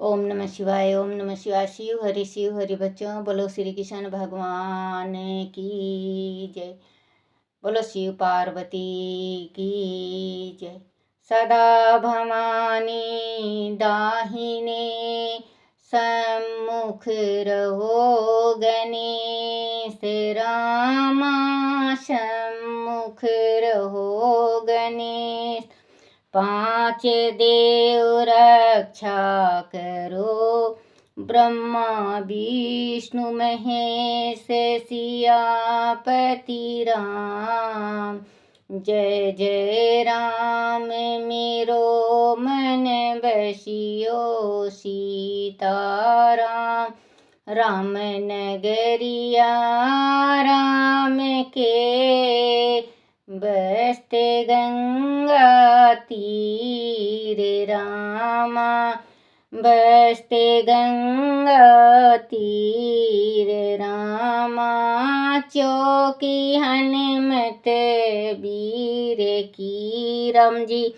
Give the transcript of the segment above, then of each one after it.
ओम नमः शिवाय। ओम नमः शिवाय। शिव हरि बच्चों, बोलो श्री कृष्ण भगवान की जय। बोलो शिव पार्वती की जय। सदा भवानी दाहिने सम्मुख रहो, गणेश रामा सम्मुख रहो गणेश। पांच देव रक्षा करो, ब्रह्मा विष्णु महेश सियापति राम। जय जय राम मेरो मन बसियो सीताराम। राम नगरिया राम के बसते गंगा तीर रामा। बसते गंगा तीर रामा। चौकी हनुमत वीर की राम जी।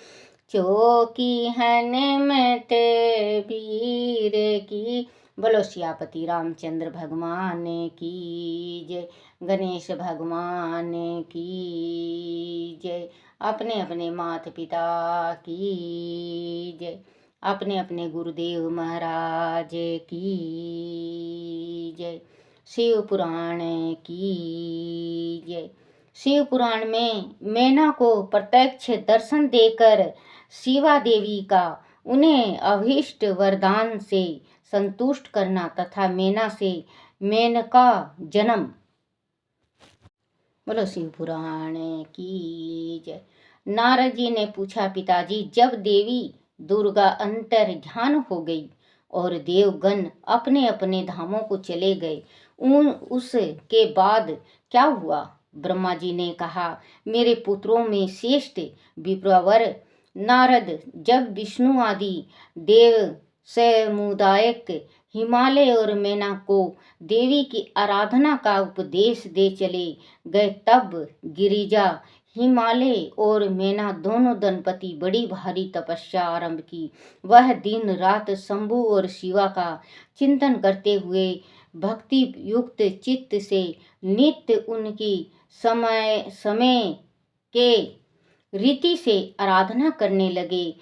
चौकी हनुमत वीर की। बोलो सियापति रामचंद्र भगवान की जय। गणेश भगवान की जय। अपने अपने माता पिता की जय। अपने अपने गुरुदेव महाराज की जय। शिव पुराण की जय। शिव पुराण में मैना को प्रत्यक्ष दर्शन देकर शिवा देवी का उन्हें अभीष्ट वरदान से संतुष्ट करना तथा मैना से मेनका जन्म। बोलो शिव पुराण की जय। नारद जी ने पूछा, पिताजी, जब देवी दुर्गा अंतर ध्यान हो गई और देवगण अपने अपने धामों को चले गए, उसके बाद क्या हुआ? ब्रह्मा जी ने कहा, मेरे पुत्रों में श्रेष्ठ विप्रवर नारद जब विष्णु आदि देव समुदायक हिमालय और मैना को देवी की आराधना का उपदेश दे चले गए, तब गिरिजा, हिमालय और मैना दोनों दंपति बड़ी भारी तपस्या आरंभ की। वह दिन रात शंभु और शिवा का चिंतन करते हुए भक्ति युक्त चित्त से नित्य उनकी समय समय के रीति से आराधना करने लगे।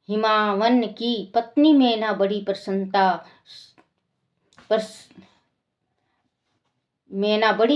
हिमावन की पत्नी मैना बड़ी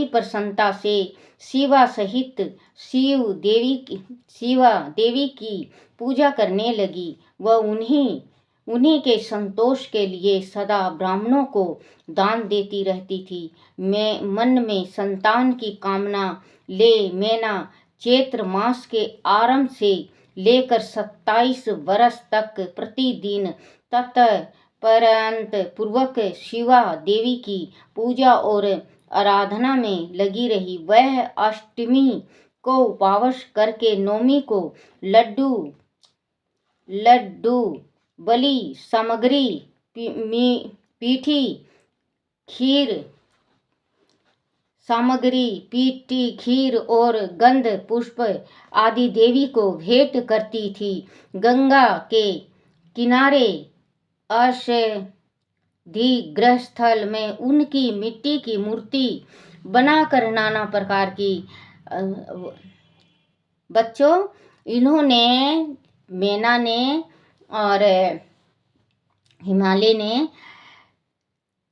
प्रसन्नता से शिवा सहित शिवा देवी की पूजा करने लगी। वह उन्हीं के संतोष के लिए सदा ब्राह्मणों को दान देती रहती थी। मैं मन में संतान की कामना ले मैना चैत्र मास के आरंभ से लेकर 27 वर्ष तक प्रतिदिन तत्परता पूर्वक शिवा देवी की पूजा और आराधना में लगी रही। वह अष्टमी को उपवास करके नवमी को लड्डू बलि सामग्री पीठी खीर और गंध पुष्प आदि देवी को भेंट करती थी। गंगा के किनारे ग्रह स्थल में उनकी मिट्टी की मूर्ति बनाकर नाना प्रकार की बच्चों इन्होंने मैना ने और हिमालय ने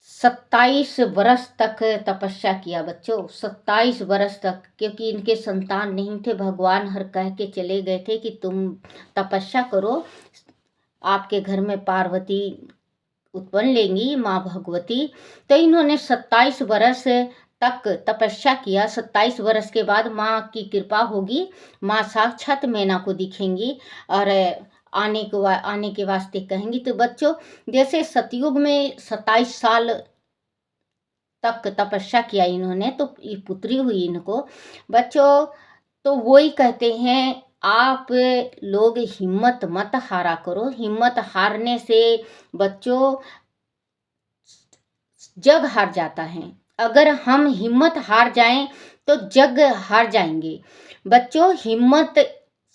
27 वर्ष तक तपस्या किया बच्चों। 27 वर्ष तक, क्योंकि इनके संतान नहीं थे। भगवान हर कह के चले गए थे कि तुम तपस्या करो, आपके घर में पार्वती उत्पन्न लेंगी, माँ भगवती। तो इन्होंने 27 वर्ष तक तपस्या किया। 27 वर्ष के बाद माँ की कृपा होगी, माँ साक्षात मैना को दिखेंगी और आने के वास्ते कहेंगी। तो बच्चों, जैसे सतयुग में 27 साल तक तपस्या किया इन्होंने, तो ये पुत्री हुई इनको बच्चों। तो वही कहते हैं, आप लोग हिम्मत मत हारा करो। हिम्मत हारने से बच्चों जग हार जाता है। अगर हम हिम्मत हार जाएं तो जग हार जाएंगे। बच्चों, हिम्मत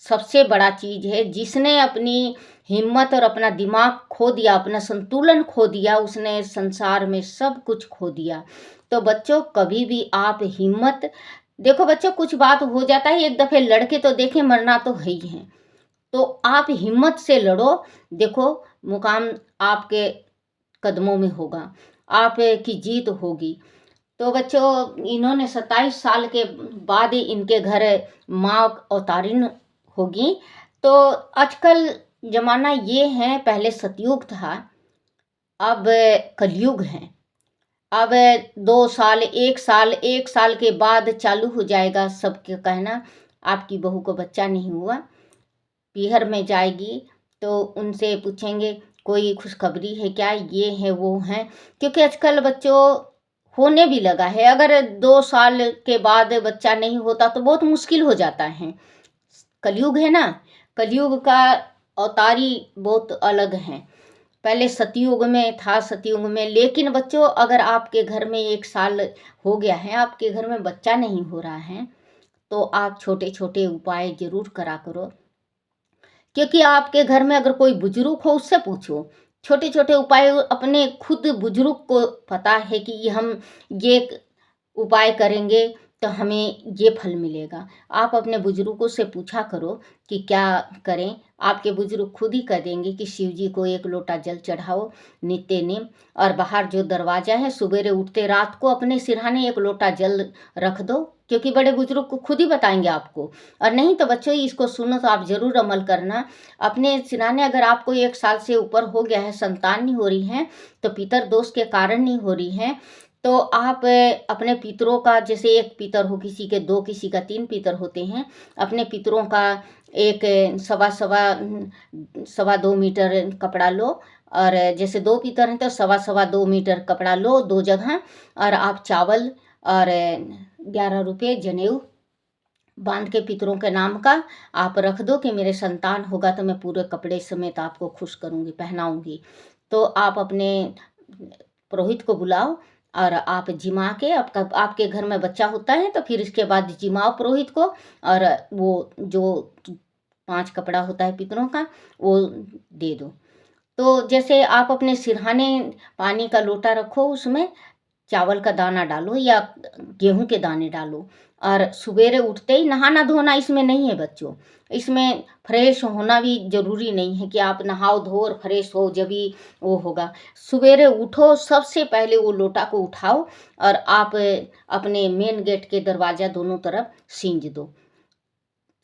सबसे बड़ा चीज है। जिसने अपनी हिम्मत और अपना दिमाग खो दिया, अपना संतुलन खो दिया, उसने संसार में सब कुछ खो दिया। तो बच्चों कभी भी आप हिम्मत, देखो बच्चों कुछ बात हो जाता है, एक दफ़े लड़के तो देखें, मरना तो है ही है। तो आप हिम्मत से लड़ो, देखो मुकाम आपके कदमों में होगा, आपकी जीत होगी। तो बच्चों इन्होंने 27 साल के बाद ही इनके घर माँ अवतारिण होगी। तो आजकल ज़माना ये है, पहले सतयुग था, अब कलयुग है। अब 2 साल, 1 साल के बाद चालू हो जाएगा सबके कहना, आपकी बहू को बच्चा नहीं हुआ, पीहर में जाएगी तो उनसे पूछेंगे कोई खुशखबरी है क्या, ये है वो है। क्योंकि आजकल बच्चों होने भी लगा है, अगर 2 साल के बाद बच्चा नहीं होता तो बहुत मुश्किल हो जाता है। कलयुग है ना, कलयुग का अवतारी बहुत अलग है। पहले सतयुग में था, सतयुग में, लेकिन बच्चों अगर आपके घर में 1 साल हो गया है, आपके घर में बच्चा नहीं हो रहा है, तो आप छोटे छोटे उपाय जरूर करा करो। क्योंकि आपके घर में अगर कोई बुजुर्ग हो उससे पूछो, छोटे छोटे उपाय अपने खुद बुजुर्ग को पता है कि ये हम ये उपाय करेंगे तो हमें ये फल मिलेगा। आप अपने बुजुर्गों से पूछा करो कि क्या करें, आपके बुजुर्ग खुद ही कह देंगे कि शिव जी को 1 लोटा जल चढ़ाओ नित्य नेम, और बाहर जो दरवाज़ा है सवेरे उठते रात को अपने सिरहाने 1 लोटा जल रख दो, क्योंकि बड़े बुजुर्ग को खुद ही बताएंगे आपको। और नहीं तो बच्चों इसको सुनो तो आप ज़रूर अमल करना। अपने सिरहाने अगर आपको 1 साल से ऊपर हो गया है, संतान नहीं हो रही है, तो पितर दोष के कारण नहीं हो रही है, तो आप अपने पितरों का, जैसे 1 पितर हो किसी के, 2 किसी का 3 पितर होते हैं, अपने पितरों का एक सवा 2 मीटर कपड़ा लो, और जैसे 2 पितर हैं तो सवा 2 मीटर कपड़ा लो 2 जगह, और आप चावल और 11 रुपये जनेऊ बांध के पितरों के नाम का आप रख दो कि मेरे संतान होगा तो मैं पूरे कपड़े समेत आपको खुश करूँगी, पहनाऊँगी। तो आप अपने पुरोहित को बुलाओ और आप जिमा के, आपके घर में बच्चा होता है तो फिर इसके बाद जिमाओ पुरोहित को, और वो जो 5 कपड़ा होता है पितरों का वो दे दो। तो जैसे आप अपने सिरहाने पानी का लोटा रखो, उसमें चावल का दाना डालो या गेहूं के दाने डालो, और सवेरे उठते ही नहाना धोना इसमें नहीं है बच्चों, इसमें फ्रेश होना भी ज़रूरी नहीं है कि आप नहाओ धो और फ्रेश हो जब भी वो होगा। सवेरे उठो, सबसे पहले वो लोटा को उठाओ और आप अपने मेन गेट के दरवाज़ा दोनों तरफ सींच दो,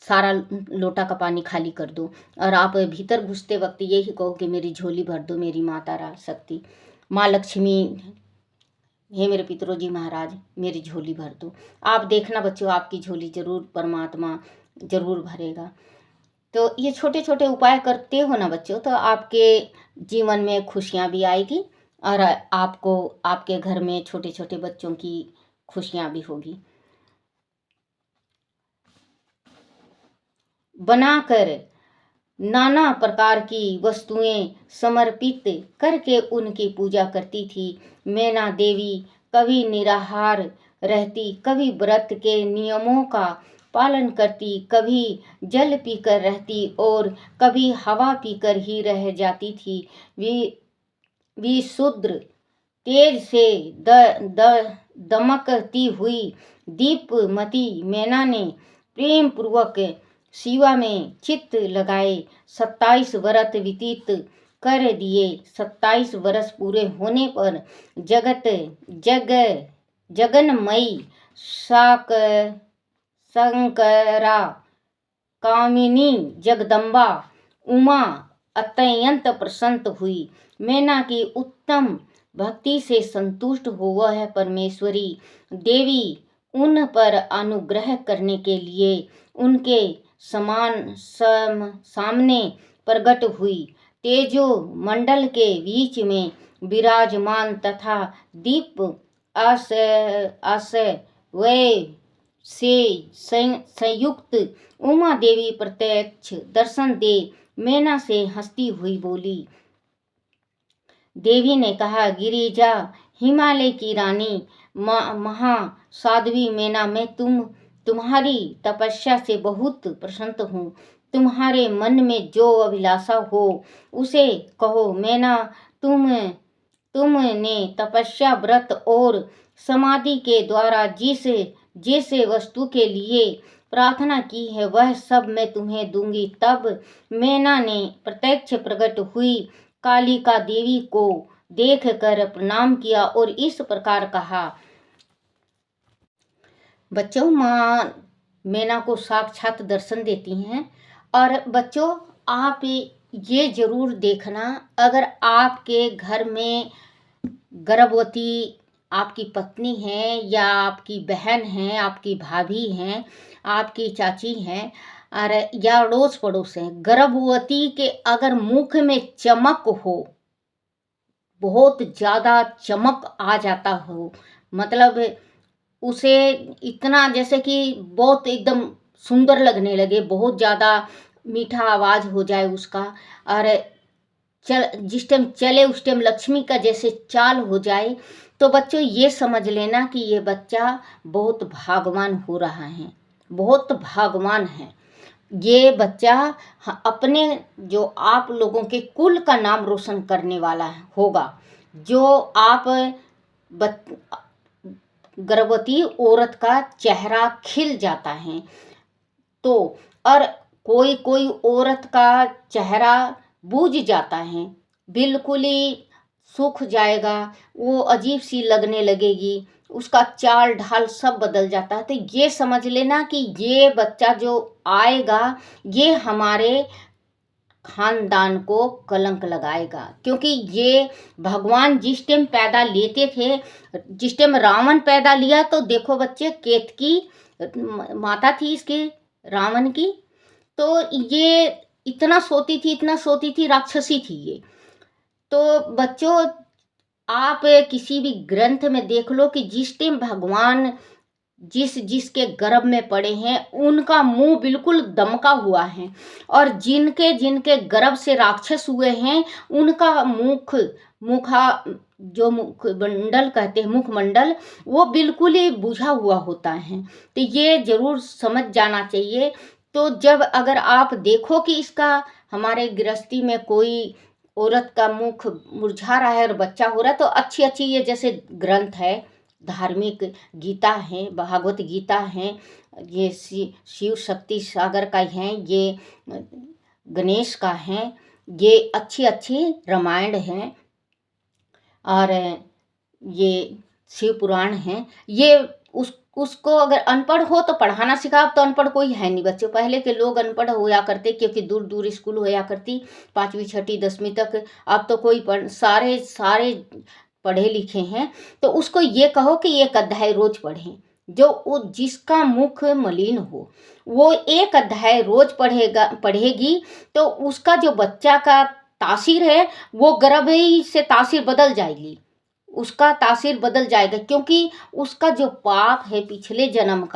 सारा लोटा का पानी खाली कर दो, और आप भीतर घुसते वक्त यही कहो कि मेरी झोली भर दो मेरी माता शक्ति, माँ लक्ष्मी, हे मेरे पितरोजी महाराज मेरी झोली भर दो। आप देखना बच्चों आपकी झोली ज़रूर परमात्मा ज़रूर भरेगा। तो ये छोटे छोटे उपाय करते हो ना बच्चों, तो आपके जीवन में खुशियाँ भी आएगी, और आपको आपके घर में छोटे छोटे बच्चों की खुशियाँ भी होगी। बनाकर नाना प्रकार की वस्तुएं समर्पित करके उनकी पूजा करती थी। मैना देवी कभी निराहार रहती, कभी व्रत के नियमों का पालन करती, कभी जल पीकर रहती और कभी हवा पीकर ही रह जाती थी। विशुद्र तेज से दमकती हुई दीपमती मैना ने प्रेम पूर्वक शिवा में चित्त लगाए 27 वर्ष व्यतीत कर दिए। 27 वर्ष पूरे होने पर जगनमयी शंकरा कामिनी जगदम्बा उमा अत्यंत प्रसन्न हुई। मैना की उत्तम भक्ति से संतुष्ट हो वह परमेश्वरी देवी उन पर अनुग्रह करने के लिए उनके सामने प्रकट हुई। तेजो मंडल के बीच में विराजमान तथा दीप वय से संयुक्त उमा देवी प्रत्यक्ष दर्शन दे मैना से हंसती हुई बोली। देवी ने कहा, गिरिजा हिमालय की रानी महासाध्वी मैना, मैं तुम्हारी तपस्या से बहुत प्रसन्न हूँ। तुम्हारे मन में जो अभिलाषा हो उसे कहो। मैना, तुमने तपस्या, व्रत और समाधि के द्वारा जिस जिस वस्तु के लिए प्रार्थना की है वह सब मैं तुम्हें दूंगी। तब मैना ने प्रत्यक्ष प्रकट हुई कालिका देवी को देख कर प्रणाम किया और इस प्रकार कहा। बच्चों, माँ मैना को साक्षात दर्शन देती हैं। और बच्चों, आप ये जरूर देखना, अगर आपके घर में गर्भवती आपकी पत्नी है या आपकी बहन है, आपकी भाभी हैं, आपकी चाची हैं, और या अड़ोस पड़ोस हैं, गर्भवती के अगर मुख में चमक हो, बहुत ज़्यादा चमक आ जाता हो, मतलब उसे इतना जैसे कि बहुत एकदम सुंदर लगने लगे, बहुत ज़्यादा मीठा आवाज़ हो जाए उसका, और जिस टाइम चले उस टाइम लक्ष्मी का जैसे चाल हो जाए, तो बच्चों ये समझ लेना कि ये बच्चा बहुत भाग्यवान हो रहा है, बहुत भाग्यवान है ये बच्चा। अपने जो आप लोगों के कुल का नाम रोशन करने वाला होगा। जो आप गर्भवती औरत का चेहरा खिल जाता है, तो और कोई कोई औरत का चेहरा बूझ जाता है, बिल्कुल ही सूख जाएगा, वो अजीब सी लगने लगेगी, उसका चाल ढाल सब बदल जाता है। तो ये समझ लेना कि ये बच्चा जो आएगा ये हमारे खानदान को कलंक लगाएगा, क्योंकि ये भगवान जिस टाइम पैदा लेते थे, जिस टाइम रावण पैदा लिया, तो देखो बच्चे, केतकी माता थी इसके, रावण की, तो ये इतना सोती थी, राक्षसी थी ये। तो बच्चों, आप किसी भी ग्रंथ में देख लो कि जिस टाइम भगवान जिसके गर्भ में पड़े हैं उनका मुंह बिल्कुल दमका हुआ है, और जिनके जिनके गर्भ से राक्षस हुए हैं उनका जो मुखमंडल कहते हैं, मुखमंडल, वो बिल्कुल ही बुझा हुआ होता है। तो ये जरूर समझ जाना चाहिए। तो जब अगर आप देखो कि इसका हमारे गृहस्थी में कोई औरत का मुख मुरझा रहा है और बच्चा हो रहा है, तो अच्छी अच्छी ये जैसे ग्रंथ है, धार्मिक गीता है, भागवत गीता है, ये शिव शक्ति सागर का है, ये गणेश का है, ये अच्छी अच्छी रामायण है, और ये शिव पुराण है। ये उसको अगर अनपढ़ हो तो पढ़ाना सिखा। अब तो अनपढ़ कोई है नहीं बच्चों, पहले के लोग अनपढ़ होया करते क्योंकि दूर दूर स्कूल होया करती, 5वीं 6ठी 10वीं तक। अब तो कोई सारे पढ़े लिखे हैं। तो उसको ये कहो कि एक अध्याय रोज पढ़ें। जो जिसका मुख मलिन हो वो एक अध्याय रोज पढ़ेगी, तो उसका जो बच्चा का तासीर है वो गर्भ ही से तासीर बदल जाएगी, उसका तासीर बदल जाएगा, क्योंकि उसका जो पाप है पिछले जन्म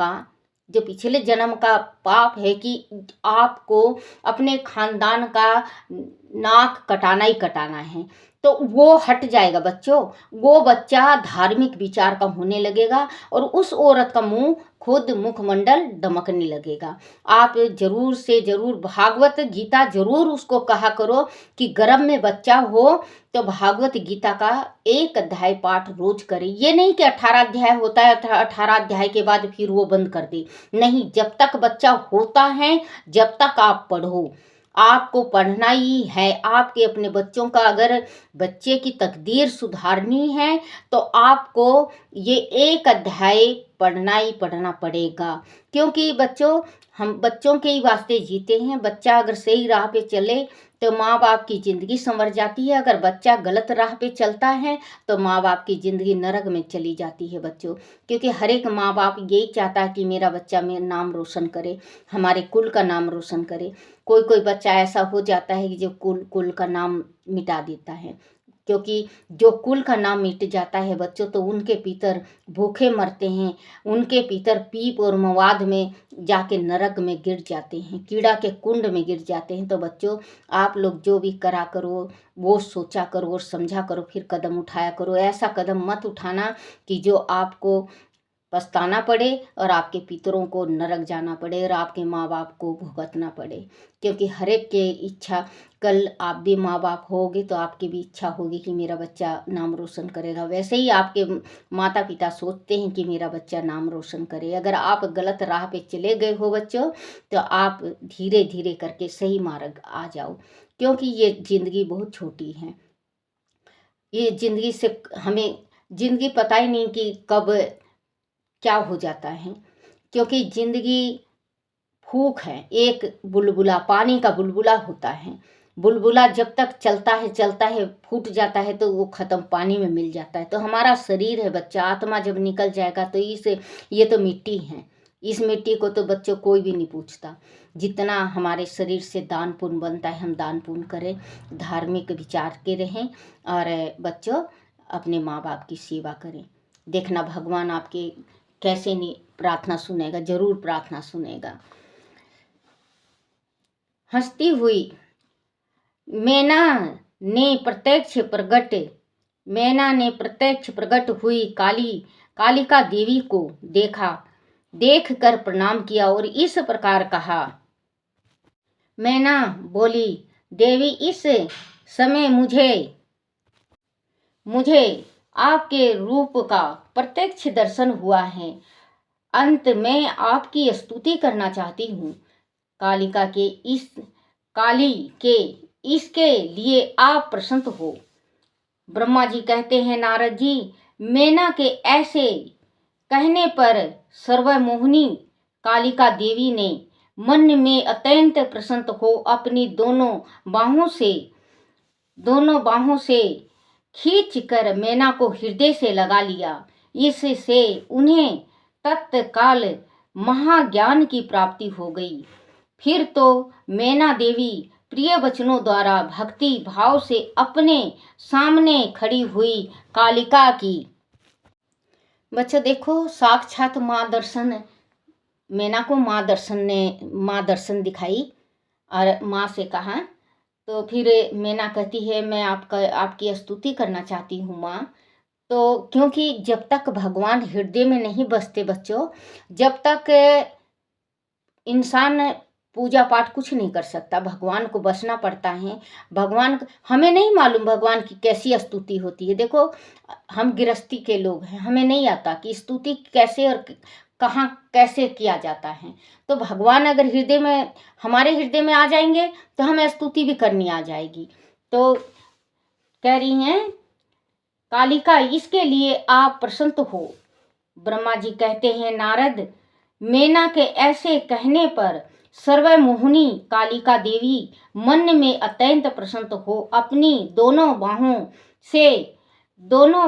का पाप है कि आपको अपने खानदान का नाक कटाना ही कटाना है, तो वो हट जाएगा बच्चों। वो बच्चा धार्मिक विचार का होने लगेगा और उस औरत का मुंह खुद मुखमंडल दमकने लगेगा। आप जरूर से जरूर भागवत गीता जरूर उसको कहा करो कि गर्भ में बच्चा हो तो भागवत गीता का एक अध्याय पाठ रोज करे। ये नहीं कि 18 अध्याय होता है, 18 अध्याय के बाद फिर वो बंद कर दे, नहीं, जब तक बच्चा होता है जब तक आप पढ़ो, आपको पढ़ना ही है। आपके अपने बच्चों का अगर बच्चे की तकदीर सुधारनी है तो आपको ये एक अध्याय पढ़ना ही पढ़ना पड़ेगा, क्योंकि बच्चों हम बच्चों के ही वास्ते जीते हैं। बच्चा अगर सही राह पे चले तो माँ बाप की ज़िंदगी संवर जाती है, अगर बच्चा गलत राह पे चलता है तो माँ बाप की ज़िंदगी नरक में चली जाती है बच्चों। क्योंकि हर एक माँ बाप यही चाहता है कि मेरा बच्चा मेरा नाम रोशन करे, हमारे कुल का नाम रोशन करे। कोई कोई बच्चा ऐसा हो जाता है कि जो कुल का नाम मिटा देता है, क्योंकि जो कुल का नाम मिट जाता है बच्चों तो उनके पितर भूखे मरते हैं, उनके पितर पीप और मवाद में जाके नरक में गिर जाते हैं, कीड़ा के कुंड में गिर जाते हैं। तो बच्चों, आप लोग जो भी करा करो वो सोचा करो और समझा करो, फिर कदम उठाया करो। ऐसा कदम मत उठाना कि जो आपको पछताना पड़े और आपके पितरों को नरक जाना पड़े और आपके माँ बाप को भुगतना पड़े। क्योंकि हर एक के इच्छा, कल आप भी माँ बाप होगे तो आपकी भी इच्छा होगी कि मेरा बच्चा नाम रोशन करेगा। वैसे ही आपके माता पिता सोचते हैं कि मेरा बच्चा नाम रोशन करे। अगर आप गलत राह पे चले गए हो बच्चों, तो आप धीरे धीरे करके सही मार्ग आ जाओ। क्योंकि ये ज़िंदगी बहुत छोटी है। ये ज़िंदगी से हमें ज़िंदगी पता ही नहीं कि कब क्या हो जाता है। क्योंकि ज़िंदगी फूंक है, एक बुलबुला, पानी का बुलबुला होता है। बुलबुला जब तक चलता है, फूट जाता है तो वो ख़त्म, पानी में मिल जाता है। तो हमारा शरीर है बच्चा, आत्मा जब निकल जाएगा तो ये तो मिट्टी है। इस मिट्टी को तो बच्चों कोई भी नहीं पूछता। जितना हमारे शरीर से दान पुण्य बनता है, हम दान पुण्य करें, धार्मिक विचार के रहें और बच्चों अपने माँ बाप की सेवा करें। देखना भगवान आपके कैसे नहीं प्रार्थना सुनेगा, जरूर प्रार्थना सुनेगा। हंसती हुई मैना ने प्रत्यक्ष प्रकट हुई कालिका देवी को देख कर प्रणाम किया और इस प्रकार कहा। मैना बोली, देवी इस समय मुझे आपके रूप का प्रत्यक्ष दर्शन हुआ है। अंत में आपकी स्तुति करना चाहती हूँ। काली के इसके लिए आप प्रसन्न हो। ब्रह्मा जी कहते हैं, नारद जी, मैना के ऐसे कहने पर सर्वमोहिनी कालिका देवी ने मन में अत्यंत प्रसन्न हो अपनी दोनों बाहों से खींच कर मैना को हृदय से लगा लिया। इससे उन्हें तत्काल महाज्ञान की प्राप्ति हो गई। फिर तो मैना देवी प्रिय वचनों द्वारा भक्ति भाव से अपने सामने खड़ी हुई कालिका की। बच्चों देखो, साक्षात माँ दर्शन, मैना को माँ दर्शन दिखाई और माँ से कहा। तो फिर मैना कहती है, मैं आपकी स्तुति करना चाहती हूँ माँ। तो क्योंकि जब तक भगवान हृदय में नहीं बसते बच्चों, जब तक इंसान पूजा पाठ कुछ नहीं कर सकता। भगवान को बसना पड़ता है। हमें नहीं मालूम भगवान की कैसी स्तुति होती है। देखो, हम गृहस्थी के लोग हैं, हमें नहीं आता कि स्तुति कैसे और कहाँ कैसे किया जाता है। तो भगवान अगर हमारे हृदय में आ जाएंगे तो हमें स्तुति भी करनी आ जाएगी। तो कह रही हैं कालिका, इसके लिए आप प्रसन्न हो। ब्रह्मा जी कहते हैं, नारद, मैना के ऐसे कहने पर सर्वमोहिनी कालिका देवी मन में अत्यंत प्रसन्न हो अपनी दोनों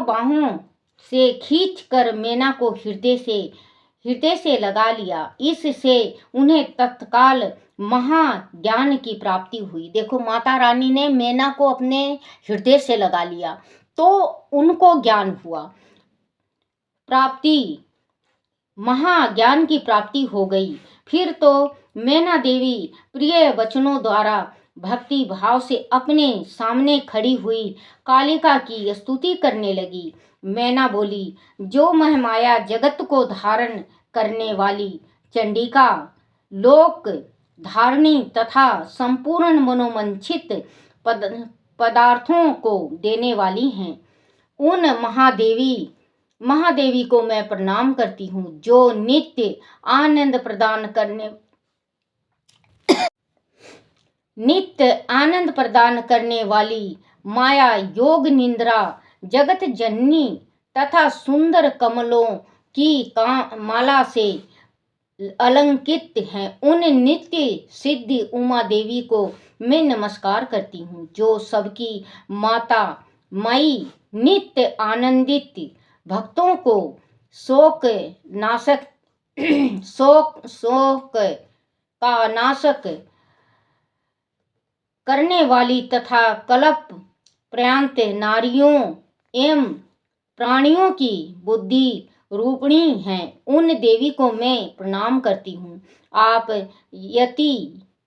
बाहों से खींचकर मैना को हृदय से लगा लिया। इससे उन्हें तत्काल महाज्ञान की प्राप्ति हुई। देखो, माता रानी ने मैना को अपने हृदय से लगा लिया तो उनको ज्ञान हुआ, महाज्ञान की प्राप्ति हो गई। फिर तो मैना देवी प्रिय वचनों द्वारा भक्ति भाव से अपने सामने खड़ी हुई कालिका की स्तुति करने लगी। मैना बोली, जो महमाया जगत को धारण करने वाली चंडिका, लोक धारणी तथा संपूर्ण मनोमंचित पदार्थों को देने वाली हैं, उन महादेवी को मैं प्रणाम करती हूँ, जो नित्य आनंद प्रदान करने वाली माया योग निद्रा जगत जननी तथा सुंदर कमलों की माला से अलंकृत हैं। उन नित्य सिद्धि उमा देवी को मैं नमस्कार करती हूँ, जो सबकी माता माई, नित्य आनंदित भक्तों को शोक का नाशक करने वाली तथा कल्प पर्यंत नारियों एवं प्राणियों की बुद्धि रूपिणी हैं। उन देवी को मैं प्रणाम करती हूँ। आप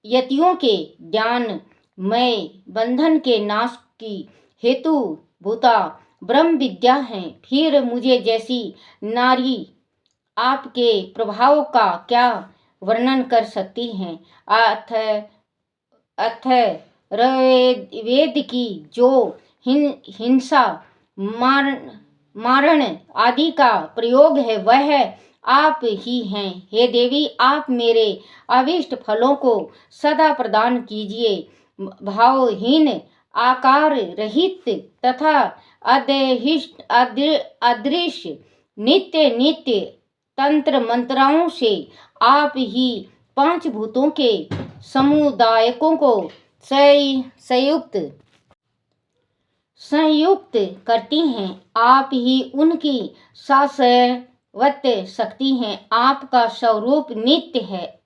यतियों के ज्ञान में बंधन के नाश की हेतु भूता ब्रह्म विद्या है। फिर मुझे जैसी नारी आपके प्रभाव का क्या वर्णन कर सकती हैं। अथ अथर्ववेद की जो हिंसा मारण आदि का प्रयोग है वह आप ही हैं। हे देवी, आप मेरे अभीष्ट फलों को सदा प्रदान कीजिए। भावहीन, आकार रहित तथा अदृश्य नित्य नित्य तंत्र मंत्राओं से आप ही पांच भूतों के समुदायकों को संयुक्त करती हैं। आप ही उनकी शाश्वत शक्ति हैं। आपका स्वरूप नित्य है।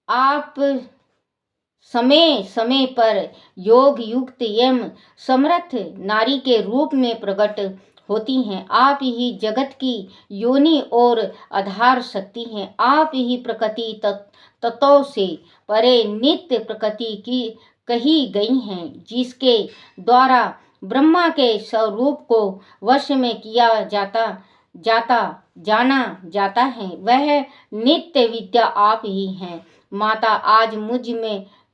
आप समय समय पर योग युक्त एवं समर्थ नारी के रूप में प्रकट होती हैं। आप ही जगत की योनि और आधार शक्ति हैं। आप ही प्रकृति तत्वों से परे नित्य प्रकृति की कही गई हैं, जिसके द्वारा ब्रह्मा के स्वरूप को वश में किया जाना जाता है, वह नित्य विद्या आप ही हैं। माता, आज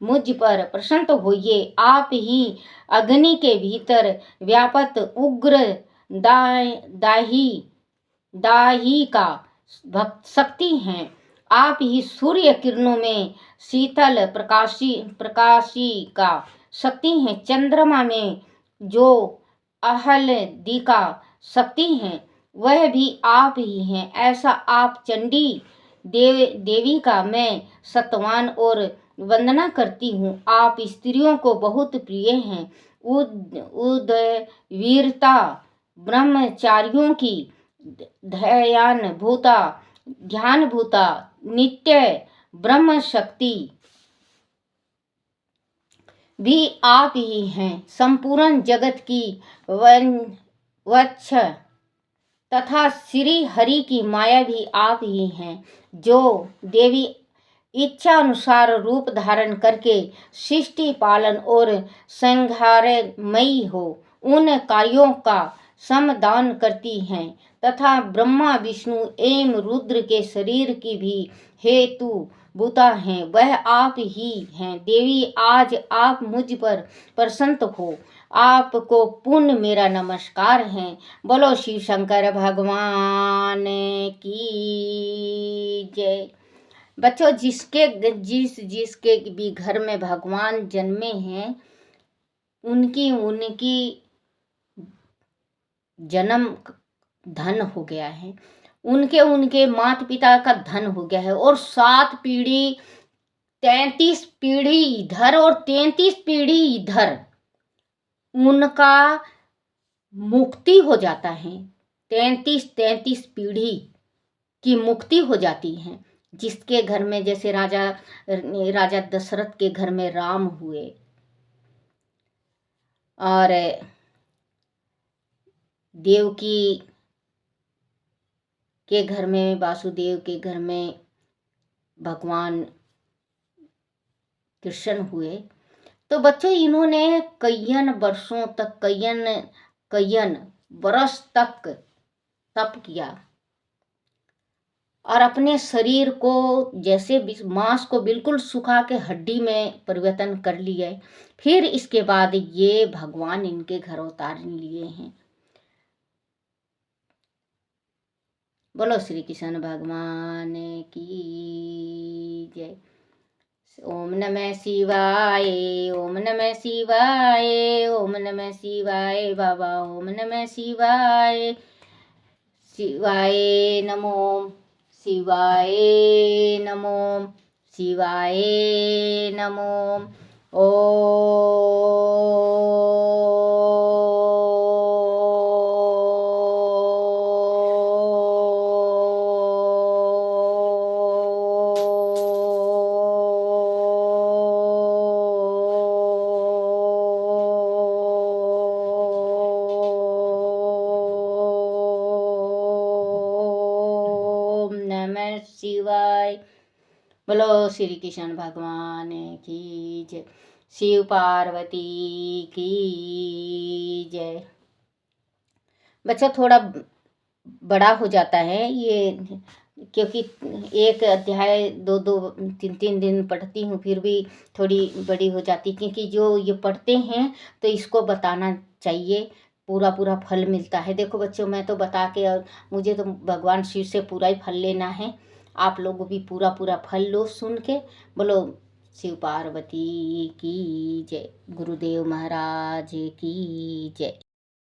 मुझ पर प्रसन्न होइए। आप ही अग्नि के भीतर व्यापक उग्र दाही का शक्ति हैं। आप ही सूर्य किरणों में शीतल प्रकाशी का शक्ति हैं। चंद्रमा में जो आहल्दी का शक्ति हैं, वह भी आप ही हैं। ऐसा आप चंडी देवी का मैं सत्वान और वंदना करती हूँ। आप स्त्रियों को बहुत प्रिय हैं। उदय वीरता ब्रह्मचारियों की ध्यान भूता नित्य ब्रह्म शक्ति भी आप ही हैं। संपूर्ण जगत की वत्स तथा श्री हरि की माया भी आप ही हैं। जो देवी इच्छा अनुसार रूप धारण करके सृष्टि पालन और संहारमयी हो, उन कार्यों का समाधान करती हैं तथा ब्रह्मा विष्णु एवं रुद्र के शरीर की भी हेतु भूता हैं, वह आप ही हैं। देवी, आज आप मुझ पर प्रसन्न हो। आपको पुण्य मेरा नमस्कार है। बोलो शिव शंकर भगवान की जय। बच्चों, जिसके भी घर में भगवान जन्मे हैं, उनकी जन्म धन हो गया है। उनके माता पिता का धन हो गया है। और 7 पीढ़ी 33 पीढ़ी इधर और 33 पीढ़ी इधर उनका मुक्ति हो जाता है। 33 पीढ़ी की मुक्ति हो जाती है। जिसके घर में, जैसे राजा दशरथ के घर में राम हुए और देवकी के घर में, वासुदेव के घर में भगवान कृष्ण हुए, तो बच्चों इन्होंने कईयन वर्षों तक कईयन बरस तक तप किया और अपने शरीर को, जैसे मांस को बिल्कुल सुखा के हड्डी में परिवर्तन कर लिए। फिर इसके बाद ये भगवान इनके घर उतार लिए हैं। बोलो श्री कृष्ण भगवान की जय। ओम नमः शिवाय, ओम नमः शिवाय, ओम नमः शिवाय बाबा, ओम नमः शिवाय। शिवाय नमो, शिवाय नमो, शिवाय नमो। शिवाय। बोलो श्री कृष्ण भगवान की जय। शिव पार्वती की जय। बच्चा थोड़ा बड़ा हो जाता है ये, क्योंकि एक अध्याय दो दो तीन तीन दिन पढ़ती हूँ फिर भी थोड़ी बड़ी हो जाती, क्योंकि जो ये पढ़ते हैं तो इसको बताना चाहिए, पूरा पूरा फल मिलता है। देखो बच्चों, मैं तो बता के, और मुझे तो भगवान शिव से पूरा ही फल लेना है, आप लोग भी पूरा पूरा फल लो सुन के। बोलो शिव पार्वती की जय, गुरुदेव महाराज की जय।